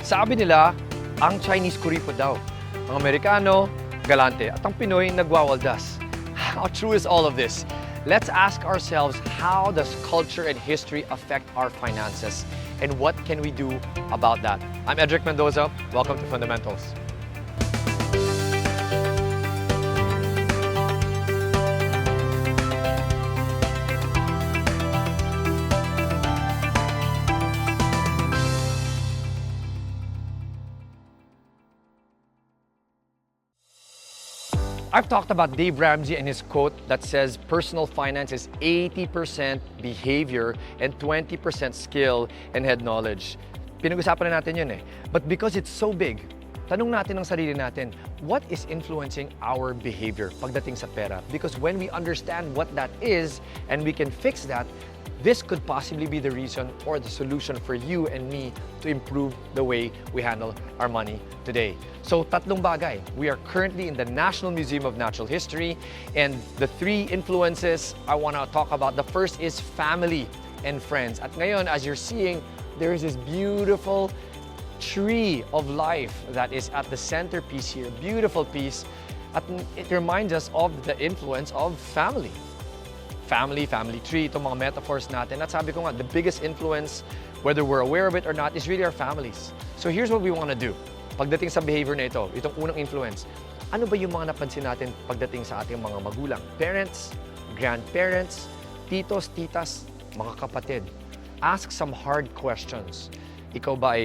Sabi nila, ang Chinese kuripot daw. Ang Amerikano, galante. At ang Pinoy, nagwawaldas. How true is all of this? Let's ask ourselves, how does culture and history affect our finances? And what can we do about that? I'm Edric Mendoza. Welcome to Fundamentals. I've talked about Dave Ramsey and his quote that says personal finance is 80% behavior and 20% skill and head knowledge. Pinag-usapan na natin yun eh. But because it's so big, tanong natin ang sarili natin, what is influencing our behavior pagdating sa pera? Because when we understand what that is and we can fix that, this could possibly be the reason or the solution for you and me to improve the way we handle our money today. So, tatlong bagay. We are currently in the National Museum of Natural History, and the three influences I want to talk about. The first is family and friends. At ngayon, as you're seeing, there is this beautiful tree of life that is at the centerpiece here. Beautiful piece. At it reminds us of the influence of family. Family tree, itong mga metaphors natin. At sabi ko nga, the biggest influence, whether we're aware of it or not, is really our families. So here's what we want to do. Pagdating sa behavior na ito, itong unang influence, ano ba yung mga napansin natin pagdating sa ating mga magulang? Parents, grandparents, titos, titas, mga kapatid. Ask some hard questions. Ikaw ba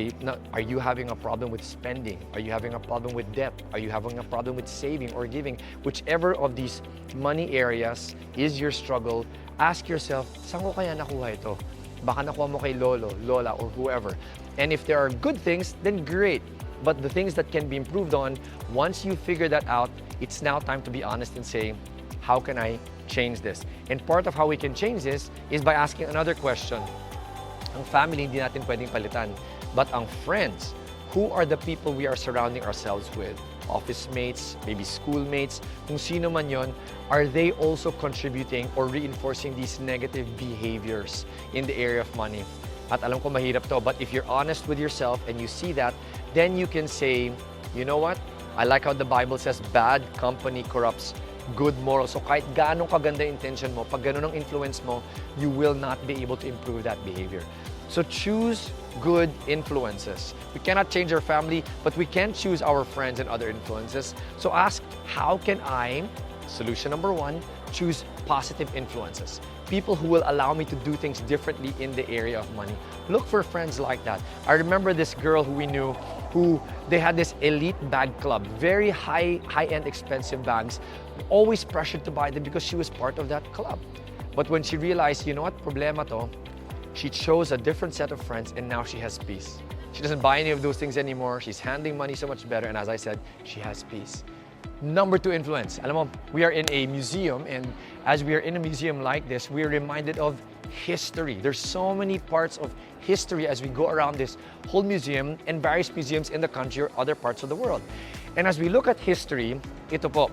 are you having a problem with spending? Are you having a problem with debt? Are you having a problem with saving or giving? Whichever of these money areas is your struggle, ask yourself, saan ko kaya nakuha ito? Baka nakuha mo kay lolo, lola, or whoever. And if there are good things, then great. But the things that can be improved on, once you figure that out, it's now time to be honest and say, how can I change this? And part of how we can change this is by asking another question. Ang family, hindi natin pwedeng palitan. But ang friends, who are the people we are surrounding ourselves with? Office mates, maybe schoolmates, kung sino man yon, are they also contributing or reinforcing these negative behaviors in the area of money? At alam ko mahirap to, but if you're honest with yourself and you see that, then you can say, you know what? I like how the Bible says, bad company corrupts good morals. So kahit gaano kaganda intention mo, pag ganon ang influence mo, you will not be able to improve that behavior. So choose good influences. We cannot change our family, but we can choose our friends and other influences. So ask, how can I, solution number one, choose positive influences? People who will allow me to do things differently in the area of money. Look for friends like that. I remember this girl who we knew, who they had this elite bag club, very high-end expensive bags, always pressured to buy them because she was part of that club. But when she realized, you know what, problema to, she chose a different set of friends and now she has peace. She doesn't buy any of those things anymore. She's handling money so much better, and as I said, she has peace. Number two influence. Alam mo, we are in a museum, and as we are in a museum like this, we are reminded of history. There's so many parts of history as we go around this whole museum and various museums in the country or other parts of the world. And as we look at history, ito po,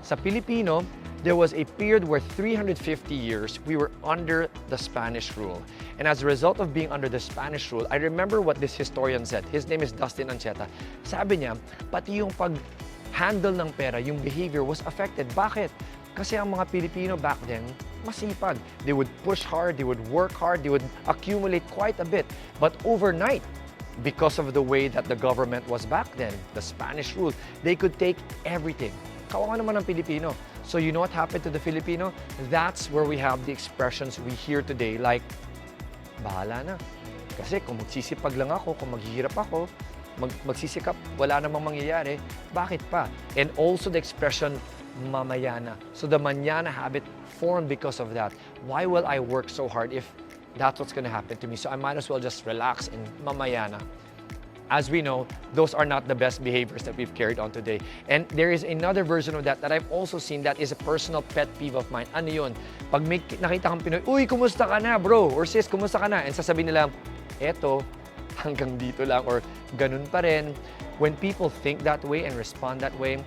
sa Pilipino, there was a period where 350 years we were under the Spanish rule. And as a result of being under the Spanish rule, I remember what this historian said. His name is Dustin Ancheta. Sabi niya, pati yung pag-handle ng pera, yung behavior was affected. Bakit? Kasi ang mga Pilipino back then, masipag. They would push hard, they would work hard, they would accumulate quite a bit. But overnight, because of the way that the government was back then, the Spanish rule, they could take everything. Kawawa naman ang Pilipino. So you know what happened to the Filipino? That's where we have the expressions we hear today like, bahala na. Kasi kung magsisipag lang ako, kung maghihirap ako, magsisikap, wala namang mangyayari, bakit pa? And also the expression, mamaya na. So the mañana habit formed because of that. Why will I work so hard if that's what's gonna happen to me? So I might as well just relax and mamaya na. As we know, those are not the best behaviors that we've carried on today. And there is another version of that I've also seen that is a personal pet peeve of mine. Ano yun? Pag may nakita kang Pinoy, uy, kumusta ka na, bro? Or sis, kumusta ka na? And sasabihin nila, eto, hanggang dito lang, or ganun pa rin. When people think that way and respond that way,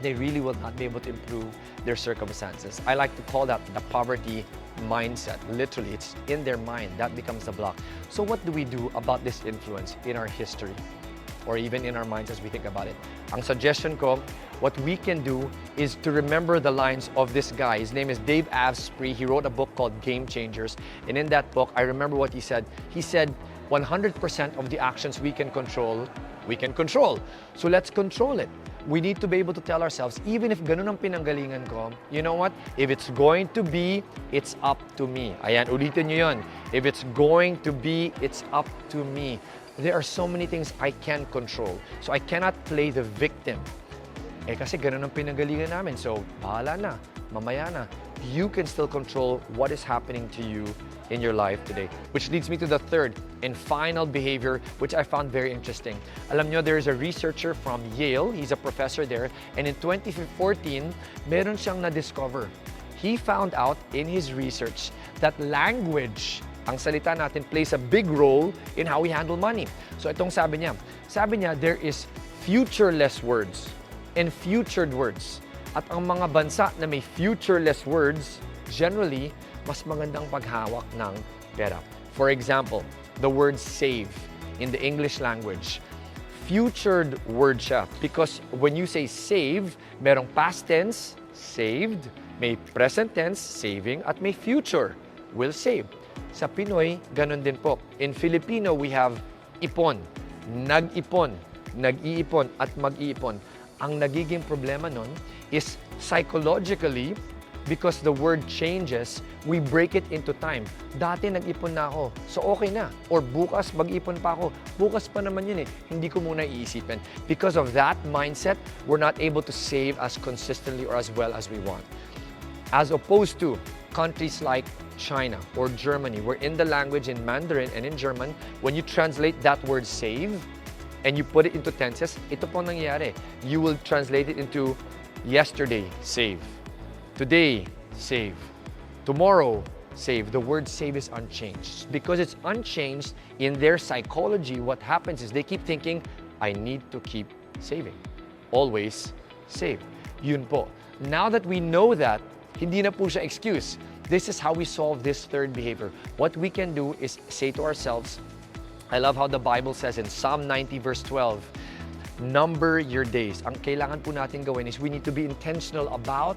they really will not be able to improve their circumstances. I like to call that the poverty mindset. Literally, it's in their mind. That becomes the block. So what do we do about this influence in our history? or even in our minds as we think about it. Ang suggestion ko, what we can do is to remember the lines of this guy. His name is Dave Asprey. He wrote a book called Game Changers. And in that book, I remember what he said. He said, 100% of the actions we can control, we can control. So let's control it. We need to be able to tell ourselves, even if ganun ang pinanggalingan ko, you know what? If it's going to be, it's up to me. Ayan, ulitin nyo yun. If it's going to be, it's up to me. There are so many things I can control. So I cannot play the victim. Eh kasi ganun ang pinanggalingan namin. So bahala na, mamaya na. You can still control what is happening to you in your life today. Which leads me to the third and final behavior, which I found very interesting. Alam nyo, there is a researcher from Yale. He's a professor there. And in 2014, meron siyang na-discover. He found out in his research that language, ang salita natin, plays a big role in how we handle money. So itong sabi niya, there is futureless words and futured words. At ang mga bansa na may futureless words, generally, mas magandang paghawak ng pera. For example, the word save in the English language. Futured word siya because when you say save, merong past tense, saved, may present tense, saving, at may future, will save. Sa Pinoy, ganun din po. In Filipino, we have ipon, nag-ipon, nag-iipon, at mag-iipon. Ang nagiging problema nun is psychologically, because the word changes, we break it into time. Dati nag-ipon na ako, so okay na. Or bukas mag-ipon pa ako. Bukas pa naman yun eh. Hindi ko muna iisipin. Because of that mindset, we're not able to save as consistently or as well as we want. As opposed to countries like China or Germany, where in the language in Mandarin and in German, when you translate that word save and you put it into tenses, ito po nangyayari. You will translate it into yesterday, save. Today, save. Tomorrow, save. The word save is unchanged. Because it's unchanged, in their psychology, what happens is they keep thinking, I need to keep saving. Always save. Yun po. Now that we know that, hindi na po siya excuse. This is how we solve this third behavior. What we can do is say to ourselves, I love how the Bible says in Psalm 90 verse 12, number your days. Ang kailangan po natin gawin is we need to be intentional about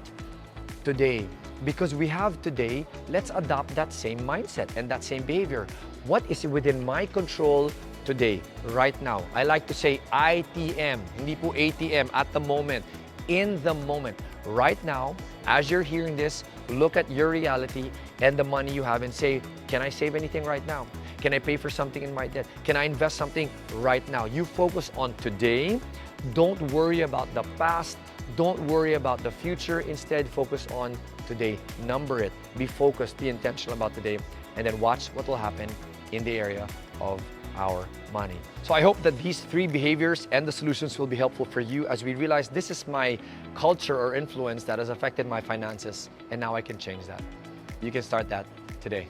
today. Because we have today, let's adopt that same mindset and that same behavior. What is within my control today, right now? I like to say ITM, hindi po ATM, at the moment, in the moment. Right now, as you're hearing this, look at your reality and the money you have and say, can I save anything right now? Can I pay for something in my debt? Can I invest something right now? You focus on today. Don't worry about the past. Don't worry about the future. Instead, focus on today. Number it. Be focused. Be intentional about today. And then watch what will happen in the area of our money. So I hope that these three behaviors and the solutions will be helpful for you as we realize this is my culture or influence that has affected my finances, and now I can change that. You can start that today.